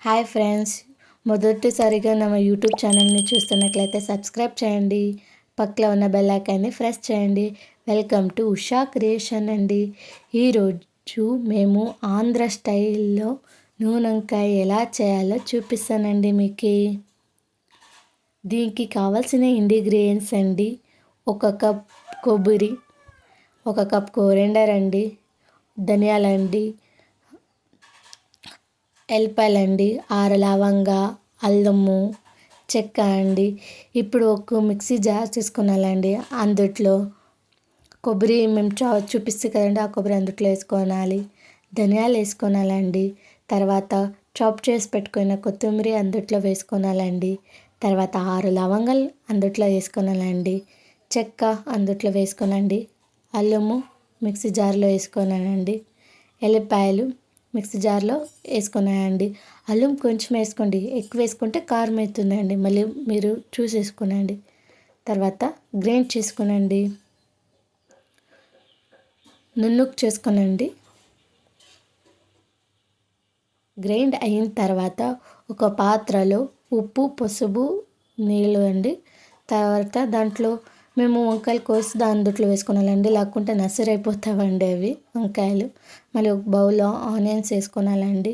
Hi friends, మొదటిసారిగా నా YouTube ఛానల్ని చూస్తున్నట్లయితే సబ్స్క్రైబ్ చేయండి, పక్కలో ఉన్న బెల్ ఐకాన్ని ప్రెస్ చేయండి. వెల్కమ్ టు ఉషా క్రియేషన్ అండి. ఈరోజు మేము ఆంధ్ర స్టైల్లో నూనెంకాయ ఎలా చేయాలో చూపిస్తానండి మీకు. దీనికి కావాల్సిన ఇంగ్రీడియంట్స్ అండి: 1 కప్ కొబ్బరి, 1 కప్ కోరియాండర్ అండి, ధనియాలండి, ఎల్లిపాయలండి, 6 లవంగా, అల్లము, చెక్క అండి. ఇప్పుడు ఒక మిక్సీ జార్ తీసుకున్నాలండి. అందుట్లో కొబ్బరి మేము చూపిస్తే కదండి, ఆ కొబ్బరి అందుట్లో వేసుకోవాలి. ధనియాలు వేసుకోవాలండి. తర్వాత చాప్ చేసి పెట్టుకున్న కొత్తిమీర అందుట్లో వేసుకోవాలండి. తర్వాత 6 లవంగాలు అందుట్లో వేసుకోవాలండి. చెక్క అందుట్లో వేసుకోనండి. అల్లము మిక్సీ జార్లో వేసుకోనండి. ఎల్లిపాయలు మిక్సీ జార్లో వేసుకున్నాయండి. అల్లం కొంచెం వేసుకోండి, ఎక్కువ వేసుకుంటే కారం అవుతుందండి, మళ్ళీ మీరు చూసి వేసుకోనండి. తర్వాత గ్రైండ్ చేసుకునండి, నున్నుకు చేసుకోనండి. గ్రైండ్ అయిన తర్వాత ఒక పాత్రలో ఉప్పు, పసుపు, నీళ్ళు అండి. తర్వాత దాంట్లో మేము వంకాయలు కోసి అందుట్లో వేసుకోవాలండి, లేకుంటే నసిరైపోతావండి అవి వంకాయలు. మళ్ళీ ఒక బౌల్లో ఆనియన్స్ వేసుకోవాలండి.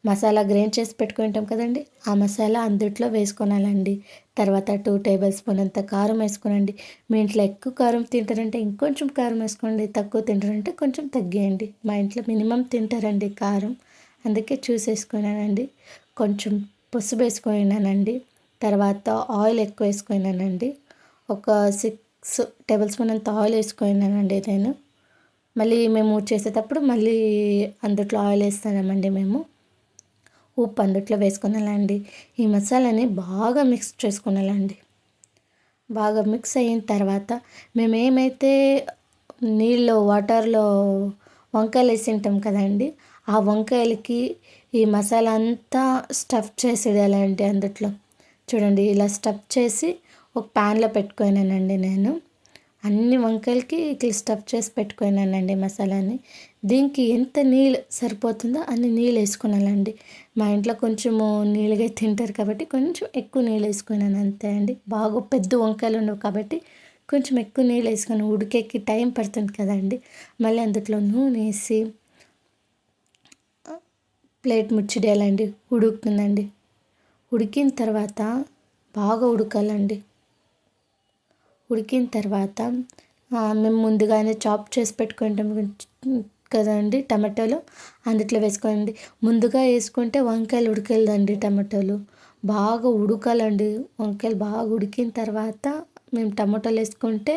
మసాలా గ్రైండ్ చేసి పెట్టుకుంటాం కదండి, ఆ మసాలా అందుట్లో వేసుకోవాలండి. తర్వాత 2 టేబుల్ స్పూన్ అంత కారం వేసుకోనండి. మీ ఇంట్లో ఎక్కువ కారం తింటారంటే ఇంకొంచెం కారం వేసుకోండి, తక్కువ తింటారంటే కొంచెం తగ్గియండి. మా ఇంట్లో మినిమం తింటారండి కారం, అందుకే చూసి వేసుకున్నానండి. కొంచెం పసుపు వేసుకున్నానండి. తర్వాత ఆయిల్ ఎక్కువ వేసుకున్నానండి. ఒక 6 టేబుల్ స్పూన్ అంత ఆయిల్ వేసుకున్నానండి నేను. మళ్ళీ మేము చేసేటప్పుడు మళ్ళీ అందుట్లో ఆయిల్ వేస్తామండి మేము. ఉప్పు అందుట్లో వేసుకున్నానండి. ఈ మసాలాని బాగా మిక్స్ చేసుకున్నానండి. బాగా మిక్స్ అయిన తర్వాత మేము ఏమైతే వాటర్లో వంకాయలు వేసి ఉంటాం కదండి, ఆ వంకాయలకి ఈ మసాలా అంతా స్టఫ్ చేసేయాలండి. అందుట్లో చూడండి, ఇలా స్టఫ్ చేసి ఒక ప్యాన్లో పెట్టుకున్నానండి నేను. అన్ని వంకాయలకి ఇట్లా స్టఫ్ చేసి పెట్టుకున్నానండి మసాలాని. దీనికి ఎంత నీళ్ళు సరిపోతుందో అన్ని నీళ్ళు వేసుకున్నానండి. మా ఇంట్లో కొంచెము నీళ్ళుగా తింటారు కాబట్టి కొంచెం ఎక్కువ నీళ్ళు వేసుకున్నాను, అంతే అండి. బాగా పెద్ద వంకాయలు ఉండవు కాబట్టి కొంచెం ఎక్కువ నీళ్ళు వేసుకొని, ఉడికేకి టైం పడుతుంది కదండి. మళ్ళీ అందుట్లో నూనె వేసి ప్లేట్ ముచ్చిడేయాలండి. ఉడుకుతుందండి. ఉడికిన తర్వాత బాగా ఉడకాలండి. ఉడికిన తర్వాత మేము ముందుగానే చాప్ చేసి పెట్టుకుంటాం కదండి టమాటోలు, అందుట్లో వేసుకోండి. ముందుగా వేసుకుంటే వంకాయలు ఉడకలేదండి, టమాటోలు బాగా ఉడకాలండి. వంకాయలు బాగా ఉడికిన తర్వాత మేము టమాటోలు వేసుకుంటే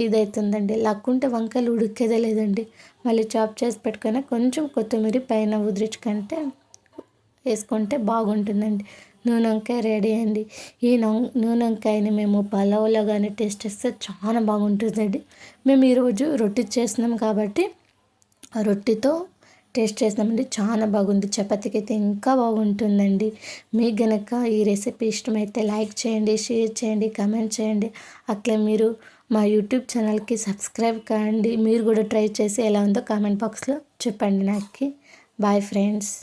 ఇదవుతుందండి, లేకుంటే వంకాయలు ఉడికేదే లేదండి. మళ్ళీ చాప్ చేసి పెట్టుకుని కొంచెం కొత్తిమీర పైన ఉదిరించుకుంటే వేసుకుంటే బాగుంటుందండి. నూనె వంకాయ రెడీ అండి. ఈ నూనె వంకాయని మేము పలావ్లో కానీ టేస్ట్ చేస్తే చాలా బాగుంటుందండి. మేము ఈరోజు రొట్టె చేస్తున్నాం కాబట్టి ఆ రొట్టెతో టేస్ట్ చేసినామండి, చాలా బాగుంది. చపాతీకి అయితే ఇంకా బాగుంటుందండి. మీకు గనక ఈ రెసిపీ ఇష్టమైతే లైక్ చేయండి, షేర్ చేయండి, కామెంట్ చేయండి. అట్లే మీరు మా యూట్యూబ్ ఛానల్కి సబ్స్క్రైబ్ కాండి. మీరు కూడా ట్రై చేసి ఎలా ఉందో కామెంట్ బాక్స్లో చెప్పండి నాకు. Bye friends.